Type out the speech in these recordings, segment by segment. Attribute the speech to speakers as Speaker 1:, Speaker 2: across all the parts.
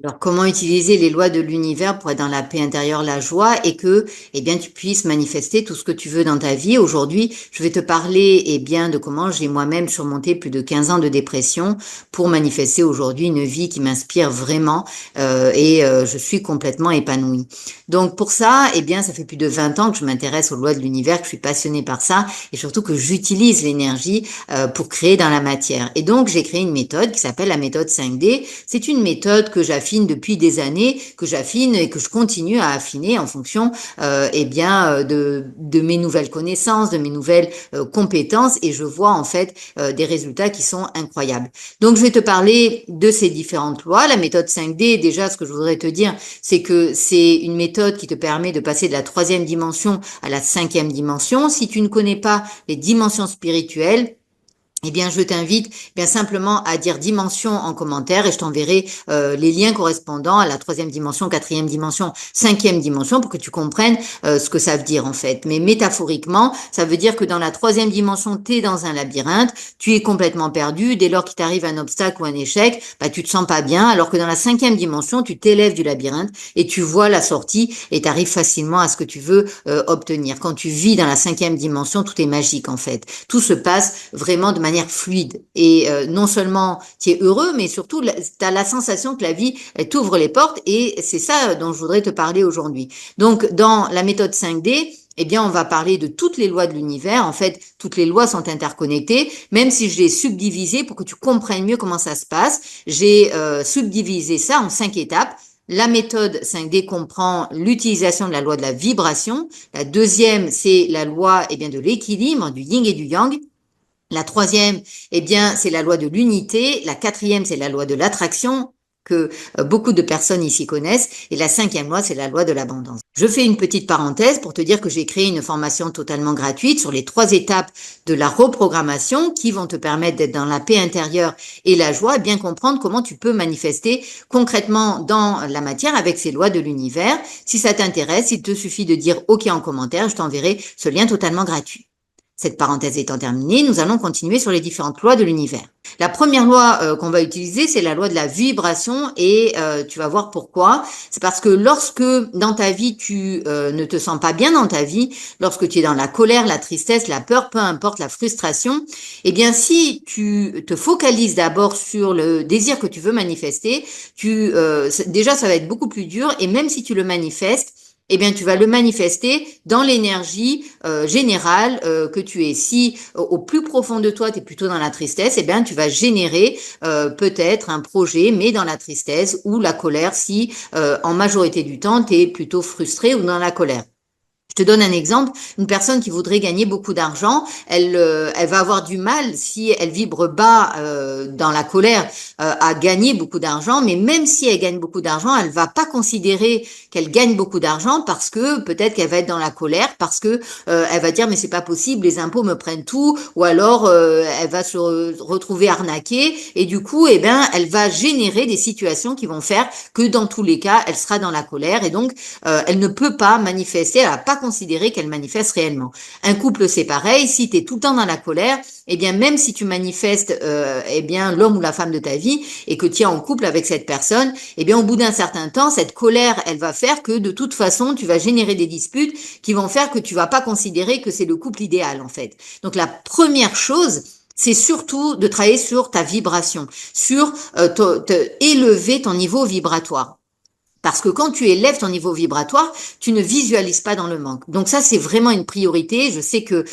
Speaker 1: Alors, comment utiliser les lois de l'univers pour être dans la paix intérieure, la joie et que, eh bien, tu puisses manifester tout ce que tu veux dans ta vie. Aujourd'hui, je vais te parler, eh bien, de comment j'ai moi-même surmonté plus de 15 ans de dépression pour manifester aujourd'hui une vie qui m'inspire vraiment je suis complètement épanouie. Donc, pour ça, eh bien, ça fait plus de 20 ans que je m'intéresse aux lois de l'univers, que je suis passionnée par ça et surtout que j'utilise l'énergie pour créer dans la matière. Et donc, j'ai créé une méthode qui s'appelle la méthode 5D. C'est une méthode que j'affine depuis des années, que j'affine et que je continue à affiner en fonction de mes nouvelles connaissances, de mes nouvelles compétences et je vois en fait des résultats qui sont incroyables. Donc je vais te parler de ces différentes lois. La méthode 5D, déjà ce que je voudrais te dire, c'est que c'est une méthode qui te permet de passer de la troisième dimension à la cinquième dimension. Si tu ne connais pas les dimensions spirituelles, eh bien, je t'invite bien simplement à dire dimension en commentaire et je t'enverrai les liens correspondants à la troisième dimension, quatrième dimension, cinquième dimension pour que tu comprennes ce que ça veut dire en fait. Mais métaphoriquement, ça veut dire que dans la troisième dimension, tu es dans un labyrinthe, tu es complètement perdu. Dès lors qu'il t'arrive un obstacle ou un échec, bah, tu te sens pas bien. Alors que dans la cinquième dimension, tu t'élèves du labyrinthe et tu vois la sortie et tu arrives facilement à ce que tu veux obtenir. Quand tu vis dans la cinquième dimension, tout est magique en fait. Tout se passe vraiment de manière fluide. Et non seulement tu es heureux, mais surtout tu as la sensation que la vie t'ouvre les portes et c'est ça dont je voudrais te parler aujourd'hui. Donc dans la méthode 5D, eh bien, on va parler de toutes les lois de l'univers. En fait, toutes les lois sont interconnectées, même si je les ai subdivisées pour que tu comprennes mieux comment ça se passe. J'ai subdivisé ça en 5 étapes. La méthode 5D comprend l'utilisation de la loi de la vibration. La deuxième, c'est la loi de l'équilibre, du yin et du yang. La troisième, c'est la loi de l'unité. La quatrième, c'est la loi de l'attraction que beaucoup de personnes ici connaissent. Et la cinquième loi, c'est la loi de l'abondance. Je fais une petite parenthèse pour te dire que j'ai créé une formation totalement gratuite sur les 3 étapes de la reprogrammation qui vont te permettre d'être dans la paix intérieure et la joie, et bien comprendre comment tu peux manifester concrètement dans la matière avec ces lois de l'univers. Si ça t'intéresse, il te suffit de dire OK en commentaire, je t'enverrai ce lien totalement gratuit. Cette parenthèse étant terminée, nous allons continuer sur les différentes lois de l'univers. La première loi qu'on va utiliser, c'est la loi de la vibration et tu vas voir pourquoi. C'est parce que lorsque dans ta vie, tu ne te sens pas bien dans ta vie, lorsque tu es dans la colère, la tristesse, la peur, peu importe, la frustration, eh bien si tu te focalises d'abord sur le désir que tu veux manifester, déjà ça va être beaucoup plus dur et même si tu le manifestes, eh bien, tu vas le manifester dans l'énergie générale que tu es. Si au plus profond de toi, tu es plutôt dans la tristesse, eh bien, tu vas générer peut-être un projet, mais dans la tristesse ou la colère, si en majorité du temps, tu es plutôt frustré ou dans la colère. Je te donne un exemple, une personne qui voudrait gagner beaucoup d'argent, elle va avoir du mal si elle vibre bas dans la colère à gagner beaucoup d'argent, mais même si elle gagne beaucoup d'argent, elle va pas considérer qu'elle gagne beaucoup d'argent parce que peut-être qu'elle va être dans la colère, parce que elle va dire mais c'est pas possible, les impôts me prennent tout, ou alors elle va se retrouver arnaquée et du coup elle va générer des situations qui vont faire que dans tous les cas elle sera dans la colère et donc elle ne peut pas manifester, elle va pas considérer qu'elle manifeste réellement. Un couple, c'est pareil. Si tu es tout le temps dans la colère, eh bien, même si tu manifestes, l'homme ou la femme de ta vie et que tu es en couple avec cette personne, eh bien, au bout d'un certain temps, cette colère, elle va faire que de toute façon, tu vas générer des disputes qui vont faire que tu vas pas considérer que c'est le couple idéal, en fait. Donc, la première chose, c'est surtout de travailler sur ta vibration, sur élever ton niveau vibratoire. Parce que quand tu élèves ton niveau vibratoire, tu ne visualises pas dans le manque. Donc ça, c'est vraiment une priorité. Je sais que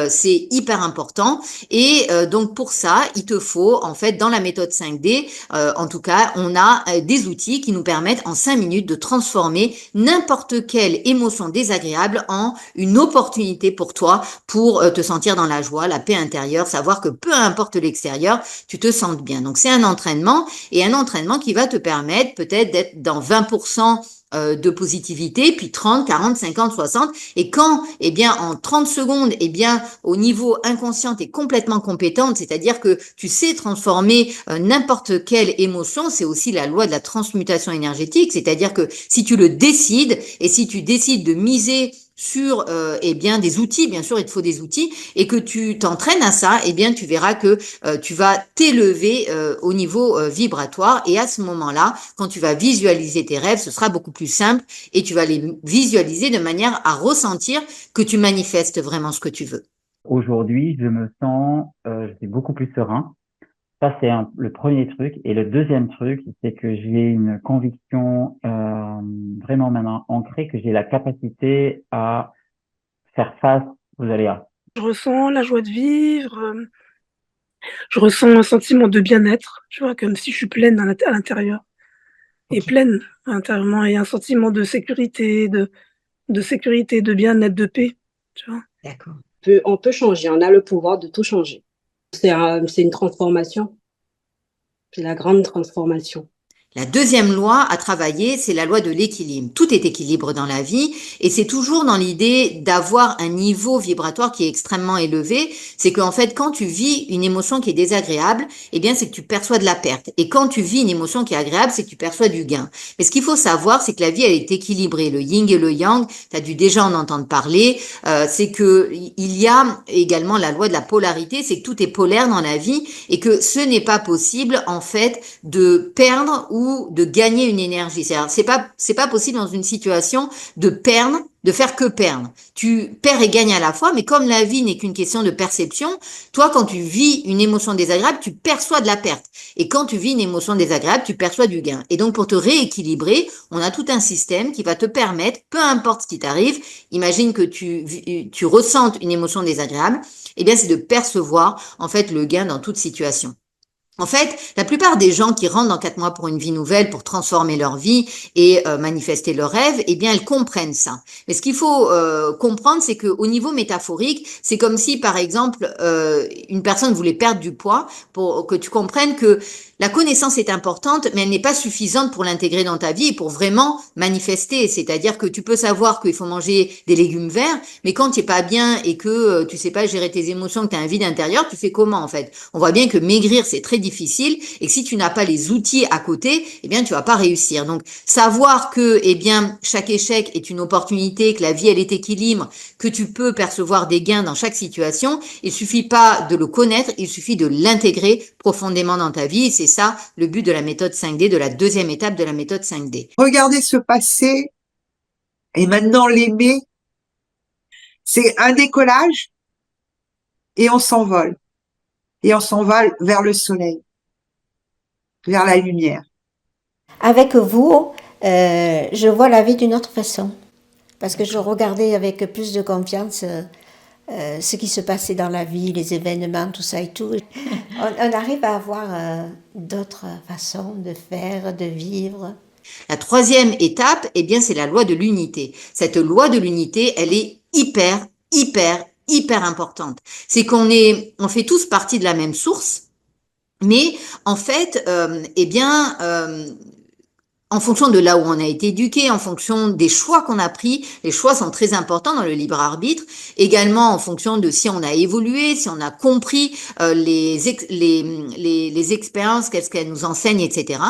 Speaker 1: c'est hyper important. Et donc pour ça, il te faut, en fait, dans la méthode 5D, en tout cas, on a des outils qui nous permettent en 5 minutes de transformer n'importe quelle émotion désagréable en une opportunité pour toi pour te sentir dans la joie, la paix intérieure, savoir que peu importe l'extérieur, tu te sens bien. Donc c'est un entraînement et un entraînement qui va te permettre peut-être d'être dans 20% de positivité, puis 30, 40, 50, 60. Et quand, en 30 secondes, au niveau inconscient, tu es complètement compétente, c'est-à-dire que tu sais transformer n'importe quelle émotion, c'est aussi la loi de la transmutation énergétique, c'est-à-dire que si tu le décides, et si tu décides de miser sur eh bien des outils, bien sûr il te faut des outils, et que tu t'entraînes à ça, eh bien tu verras que tu vas t'élever au niveau vibratoire, et à ce moment-là, quand tu vas visualiser tes rêves, ce sera beaucoup plus simple et tu vas les visualiser de manière à ressentir que tu manifestes vraiment ce que tu veux.
Speaker 2: Aujourd'hui, je suis beaucoup plus serein. Ça, c'est le premier truc. Et le deuxième truc, c'est que j'ai une conviction vraiment maintenant ancrée que j'ai la capacité à faire face aux aléas.
Speaker 3: Je ressens la joie de vivre, je ressens un sentiment de bien-être, tu vois? Comme si je suis pleine à l'intérieur et
Speaker 1: Ok.
Speaker 3: pleine intérieurement et un sentiment de sécurité, de bien-être, de paix, tu vois?
Speaker 1: D'accord.
Speaker 4: On peut changer, on a le pouvoir de tout changer. C'est une transformation, c'est la grande transformation.
Speaker 1: La deuxième loi à travailler, c'est la loi de l'équilibre. Tout est équilibre dans la vie et c'est toujours dans l'idée d'avoir un niveau vibratoire qui est extrêmement élevé. C'est qu'en fait, quand tu vis une émotion qui est désagréable, eh bien, c'est que tu perçois de la perte. Et quand tu vis une émotion qui est agréable, c'est que tu perçois du gain. Mais ce qu'il faut savoir, c'est que la vie, elle est équilibrée. Le yin et le yang, tu as dû déjà en entendre parler. C'est que il y a également la loi de la polarité, c'est que tout est polaire dans la vie et que ce n'est pas possible, en fait, de perdre ou de gagner une énergie. C'est pas possible dans une situation de perdre, de faire que perdre. Tu perds et gagnes à la fois, mais comme la vie n'est qu'une question de perception, toi, quand tu vis une émotion désagréable, tu perçois de la perte. Et quand tu vis une émotion désagréable, tu perçois du gain. Et donc, pour te rééquilibrer, on a tout un système qui va te permettre, peu importe ce qui t'arrive, imagine que tu ressentes une émotion désagréable, eh bien, c'est de percevoir, en fait, le gain dans toute situation. En fait, la plupart des gens qui rentrent dans 4 mois pour une vie nouvelle, pour transformer leur vie et manifester leurs rêves, eh bien, elles comprennent ça. Mais ce qu'il faut comprendre, c'est qu'au niveau métaphorique, c'est comme si, par exemple, une personne voulait perdre du poids, pour que tu comprennes que la connaissance est importante, mais elle n'est pas suffisante pour l'intégrer dans ta vie et pour vraiment manifester. C'est-à-dire que tu peux savoir qu'il faut manger des légumes verts, mais quand tu es pas bien et que tu sais pas gérer tes émotions, que tu as un vide intérieur, tu fais comment en fait? On voit bien que maigrir, c'est très difficile et que si tu n'as pas les outils à côté, eh bien tu vas pas réussir. Donc savoir que eh bien chaque échec est une opportunité, que la vie elle est équilibre, que tu peux percevoir des gains dans chaque situation, il suffit pas de le connaître, il suffit de l'intégrer profondément dans ta vie. C'est ça le but de la méthode 5D, de la deuxième étape de la méthode 5D.
Speaker 5: Regarder ce passé et maintenant l'aimer, c'est un décollage et on s'envole. Et on s'envole vers le soleil, vers la lumière.
Speaker 6: Avec vous, je vois la vie d'une autre façon. Parce que je regardais avec plus de confiance ce qui se passait dans la vie, les événements, tout ça et tout. On arrive à avoir d'autres façons de faire, de vivre.
Speaker 1: La troisième étape, eh bien, c'est la loi de l'unité. Cette loi de l'unité, elle est hyper importante. C'est on fait tous partie de la même source, mais en fait, eh bien, en fonction de là où on a été éduqué, en fonction des choix qu'on a pris, les choix sont très importants dans le libre arbitre, également en fonction de si on a évolué, si on a compris les expériences, qu'est-ce qu'elles nous enseignent, etc.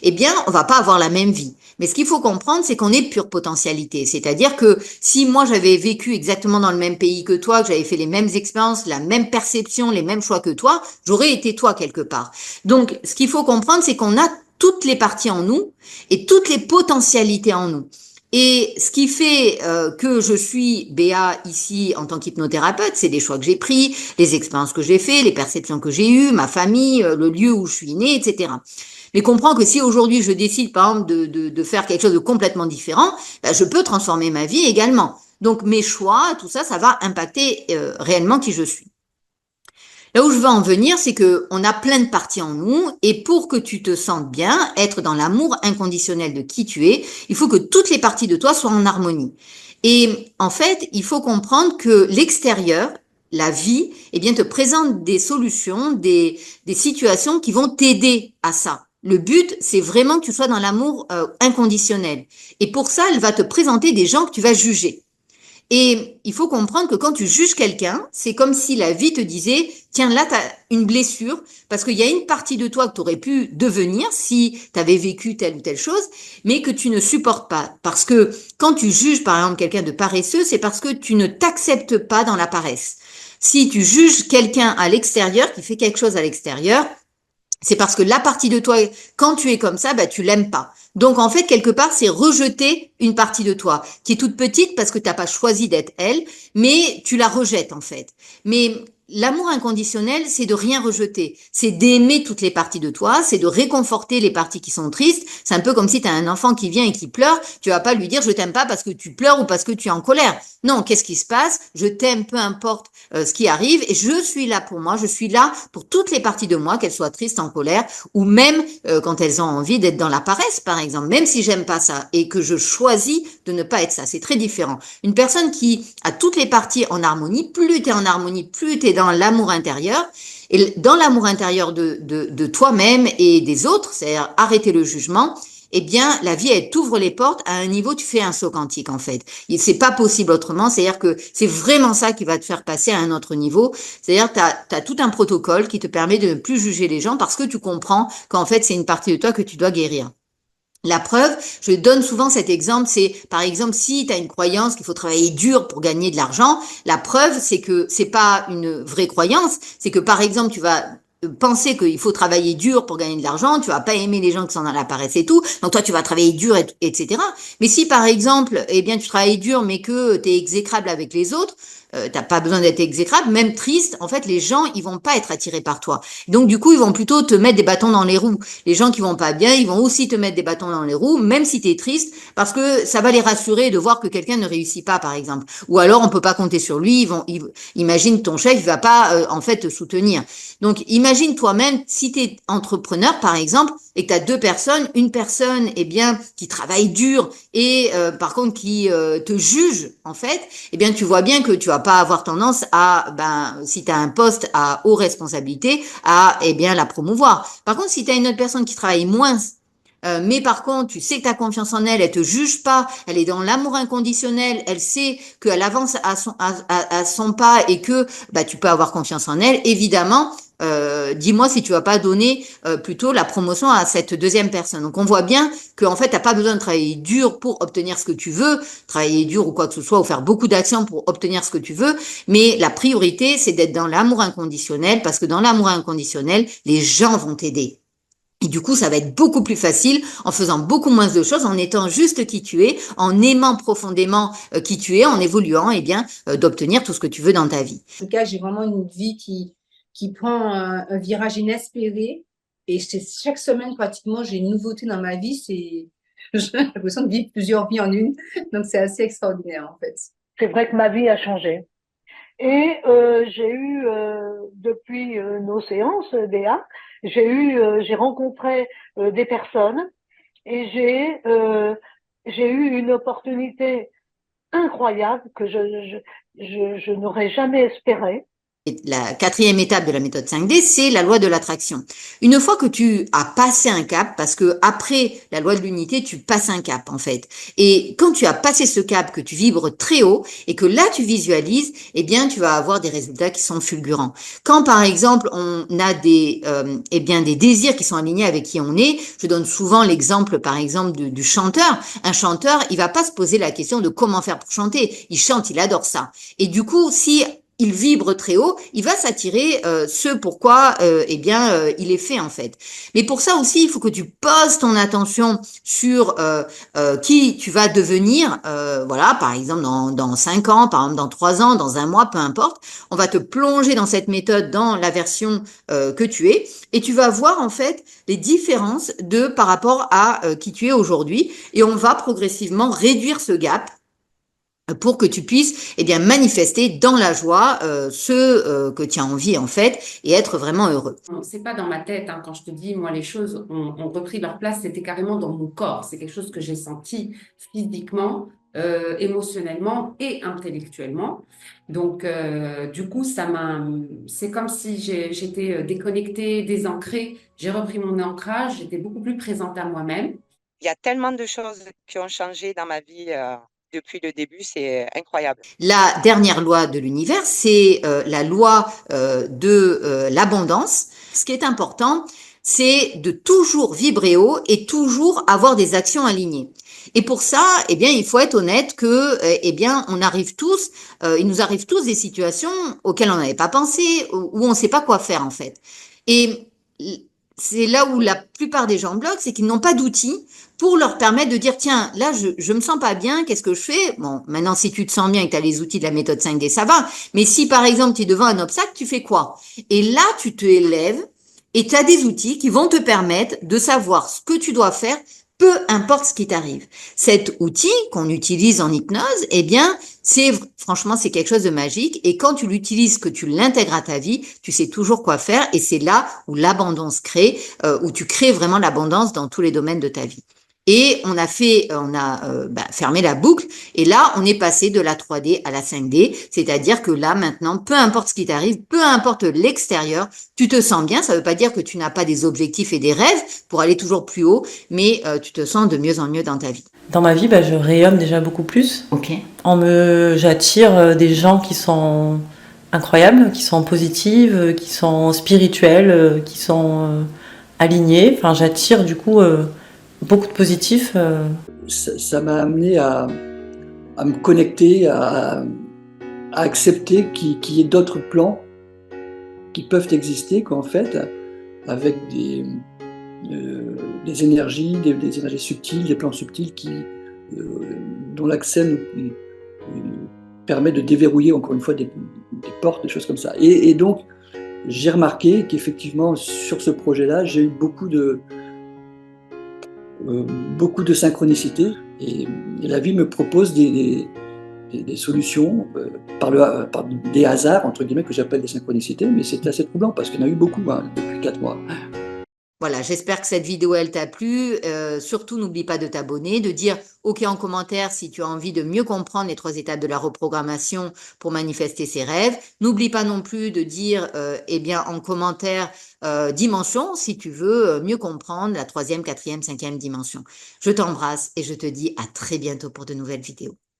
Speaker 1: Eh bien, on va pas avoir la même vie. Mais ce qu'il faut comprendre, c'est qu'on est pure potentialité. C'est-à-dire que si moi j'avais vécu exactement dans le même pays que toi, que j'avais fait les mêmes expériences, la même perception, les mêmes choix que toi, j'aurais été toi quelque part. Donc, ce qu'il faut comprendre, c'est qu'on a toutes les parties en nous et toutes les potentialités en nous. Et ce qui fait que je suis Béa ici en tant qu'hypnothérapeute, c'est des choix que j'ai pris, les expériences que j'ai fait, les perceptions que j'ai eues, ma famille, le lieu où je suis née, etc. Mais comprends que si aujourd'hui je décide par exemple de faire quelque chose de complètement différent, ben, je peux transformer ma vie également. Donc mes choix, tout ça, ça va impacter réellement qui je suis. Là où je veux en venir, c'est que on a plein de parties en nous et pour que tu te sentes bien, être dans l'amour inconditionnel de qui tu es, il faut que toutes les parties de toi soient en harmonie. Et en fait, il faut comprendre que l'extérieur, la vie, eh bien, te présente des solutions, des situations qui vont t'aider à ça. Le but, c'est vraiment que tu sois dans l'amour inconditionnel. Et pour ça, elle va te présenter des gens que tu vas juger. Et il faut comprendre que quand tu juges quelqu'un, c'est comme si la vie te disait, tiens, là, tu as une blessure, parce qu'il y a une partie de toi que tu aurais pu devenir si tu avais vécu telle ou telle chose, mais que tu ne supportes pas. Parce que quand tu juges, par exemple, quelqu'un de paresseux, c'est parce que tu ne t'acceptes pas dans la paresse. Si tu juges quelqu'un à l'extérieur, qui fait quelque chose à l'extérieur, c'est parce que la partie de toi, quand tu es comme ça, bah, tu l'aimes pas. Donc, en fait, quelque part, c'est rejeter une partie de toi qui est toute petite parce que tu n'as pas choisi d'être elle, mais tu la rejettes, en fait. Mais l'amour inconditionnel, c'est de rien rejeter. C'est d'aimer toutes les parties de toi, c'est de réconforter les parties qui sont tristes. C'est un peu comme si tu as un enfant qui vient et qui pleure. Tu vas pas lui dire, je t'aime pas parce que tu pleures ou parce que tu es en colère. Non, qu'est-ce qui se passe? Je t'aime, peu importe ce qui arrive, et je suis là pour moi, je suis là pour toutes les parties de moi, qu'elles soient tristes, en colère, ou même quand elles ont envie d'être dans la paresse, par exemple, même si j'aime pas ça et que je choisis de ne pas être ça, c'est très différent. Une personne qui a toutes les parties en harmonie, plus tu es en harmonie, plus tu es dans l'amour intérieur, et dans l'amour intérieur de toi-même et des autres, c'est-à-dire arrêter le jugement, eh bien, la vie, elle t'ouvre les portes à un niveau, tu fais un saut quantique, en fait. C'est pas possible autrement, c'est-à-dire que c'est vraiment ça qui va te faire passer à un autre niveau. C'est-à-dire que tu as tout un protocole qui te permet de ne plus juger les gens parce que tu comprends qu'en fait, c'est une partie de toi que tu dois guérir. La preuve, je donne souvent cet exemple, c'est par exemple si tu as une croyance qu'il faut travailler dur pour gagner de l'argent, la preuve c'est que c'est pas une vraie croyance, c'est que par exemple tu vas penser qu'il faut travailler dur pour gagner de l'argent, tu vas pas aimer les gens qui sont dans la paresse et tout, donc toi tu vas travailler dur, etc. Mais si par exemple, eh bien tu travailles dur mais que tu es exécrable avec les autres, t'as pas besoin d'être exécrable, même triste, en fait les gens ils vont pas être attirés par toi. Donc du coup ils vont plutôt te mettre des bâtons dans les roues. Les gens qui vont pas bien, ils vont aussi te mettre des bâtons dans les roues, même si tu es triste, parce que ça va les rassurer de voir que quelqu'un ne réussit pas, par exemple. Ou alors on peut pas compter sur lui. Imagine ton chef, il va pas en fait te soutenir. Donc imagine toi-même si tu es entrepreneur, par exemple, et que tu as deux personnes, une personne eh bien qui travaille dur et par contre qui te juge en fait, eh bien tu vois bien que tu vas pas avoir tendance à, ben si tu as un poste à haute responsabilité, à eh bien la promouvoir. Par contre, si tu as une autre personne qui travaille moins, mais par contre, tu sais que tu as confiance en elle, elle te juge pas, elle est dans l'amour inconditionnel, elle sait qu'elle avance à son pas et que bah, tu peux avoir confiance en elle, évidemment, dis-moi si tu vas pas donner plutôt la promotion à cette deuxième personne. Donc on voit bien qu'en fait, tu n'as pas besoin de travailler dur pour obtenir ce que tu veux, travailler dur ou quoi que ce soit, ou faire beaucoup d'actions pour obtenir ce que tu veux, mais la priorité, c'est d'être dans l'amour inconditionnel, parce que dans l'amour inconditionnel, les gens vont t'aider. Et du coup, ça va être beaucoup plus facile en faisant beaucoup moins de choses, en étant juste qui tu es, en aimant profondément qui tu es, en évoluant, eh bien, d'obtenir tout ce que tu veux dans ta vie.
Speaker 7: En tout cas, j'ai vraiment une vie qui prend un virage inespéré. Et chaque semaine, pratiquement, j'ai une nouveauté dans ma vie. J'ai l'impression de vivre plusieurs vies en une. Donc, c'est assez extraordinaire, en fait.
Speaker 8: C'est vrai que ma vie a changé. Et j'ai eu, depuis nos séances, Béa, j'ai rencontré des personnes et j'ai eu une opportunité incroyable que je n'aurais jamais espérée.
Speaker 1: La quatrième étape de la méthode 5D, c'est la loi de l'attraction. Une fois que tu as passé un cap, parce que après la loi de l'unité, tu passes un cap en fait. Et quand tu as passé ce cap, que tu vibres très haut et que là tu visualises, eh bien tu vas avoir des résultats qui sont fulgurants. Quand par exemple on a eh bien des désirs qui sont alignés avec qui on est, je donne souvent l'exemple par exemple du chanteur. Un chanteur, il va pas se poser la question de comment faire pour chanter. Il chante, il adore ça. Et du coup, si il vibre très haut, il va s'attirer ce pourquoi eh bien il est fait en fait. Mais pour ça aussi, il faut que tu poses ton attention sur qui tu vas devenir. Voilà, par exemple dans 5 ans, par exemple dans 3 ans, dans un mois, peu importe. On va te plonger dans cette méthode, dans la version que tu es, et tu vas voir en fait les différences par rapport à qui tu es aujourd'hui, et on va progressivement réduire ce gap pour que tu puisses eh bien manifester dans la joie que tu as envie en fait et être vraiment heureux.
Speaker 9: C'est pas dans ma tête quand je te dis moi les choses ont repris leur place, c'était carrément dans mon corps, c'est quelque chose que j'ai senti physiquement, émotionnellement et intellectuellement. Donc du coup c'est comme si j'étais déconnectée, désancrée, j'ai repris mon ancrage, j'étais beaucoup plus présente à moi-même.
Speaker 10: Il y a tellement de choses qui ont changé dans ma vie depuis le début, c'est incroyable.
Speaker 1: La dernière loi de l'univers, c'est la loi de l'abondance. Ce qui est important, c'est de toujours vibrer haut et toujours avoir des actions alignées. Et pour ça, eh bien, il faut être honnête que, eh bien, on arrive tous, il nous arrive tous des situations auxquelles on n'avait pas pensé, où on ne sait pas quoi faire en fait. Et c'est là où la plupart des gens bloquent, c'est qu'ils n'ont pas d'outils pour leur permettre de dire, tiens, là, je me sens pas bien, qu'est-ce que je fais? Bon, maintenant, si tu te sens bien et que tu as les outils de la méthode 5D, ça va. Mais si, par exemple, tu es devant un obstacle, tu fais quoi? Et là, tu te élèves et tu as des outils qui vont te permettre de savoir ce que tu dois faire, peu importe ce qui t'arrive. Cet outil qu'on utilise en hypnose, eh bien, franchement, c'est quelque chose de magique. Et quand tu l'utilises, que tu l'intègres à ta vie, tu sais toujours quoi faire. Et c'est là où l'abondance crée, où tu crées vraiment l'abondance dans tous les domaines de ta vie. Et on a fermé la boucle. Et là, on est passé de la 3D à la 5D. C'est-à-dire que là, maintenant, peu importe ce qui t'arrive, peu importe l'extérieur, tu te sens bien. Ça ne veut pas dire que tu n'as pas des objectifs et des rêves pour aller toujours plus haut, mais tu te sens de mieux en mieux dans ta vie.
Speaker 11: Dans ma vie, je rayonne déjà beaucoup plus.
Speaker 1: Ok.
Speaker 11: J'attire des gens qui sont incroyables, qui sont positives, qui sont spirituels, qui sont alignés. Enfin, j'attire du coup beaucoup de positifs.
Speaker 12: Ça m'a amené à me connecter, à accepter qu'il y ait d'autres plans qui peuvent exister, qu'en fait, avec des énergies, des énergies subtiles, des plans subtils dont l'accès nous permet de déverrouiller encore une fois des portes, des choses comme ça. Et donc, j'ai remarqué qu'effectivement, sur ce projet-là, j'ai eu beaucoup de synchronicité, et la vie me propose des solutions par des hasards, entre guillemets, que j'appelle des synchronicités, mais c'est assez troublant parce qu'il y en a eu beaucoup depuis 4 mois.
Speaker 1: Voilà, j'espère que cette vidéo, elle t'a plu. Surtout, n'oublie pas de t'abonner, de dire OK en commentaire si tu as envie de mieux comprendre les 3 étapes de la reprogrammation pour manifester ses rêves. N'oublie pas non plus de dire en commentaire dimension si tu veux mieux comprendre la 3e, 4e, 5e dimension. Je t'embrasse et je te dis à très bientôt pour de nouvelles vidéos.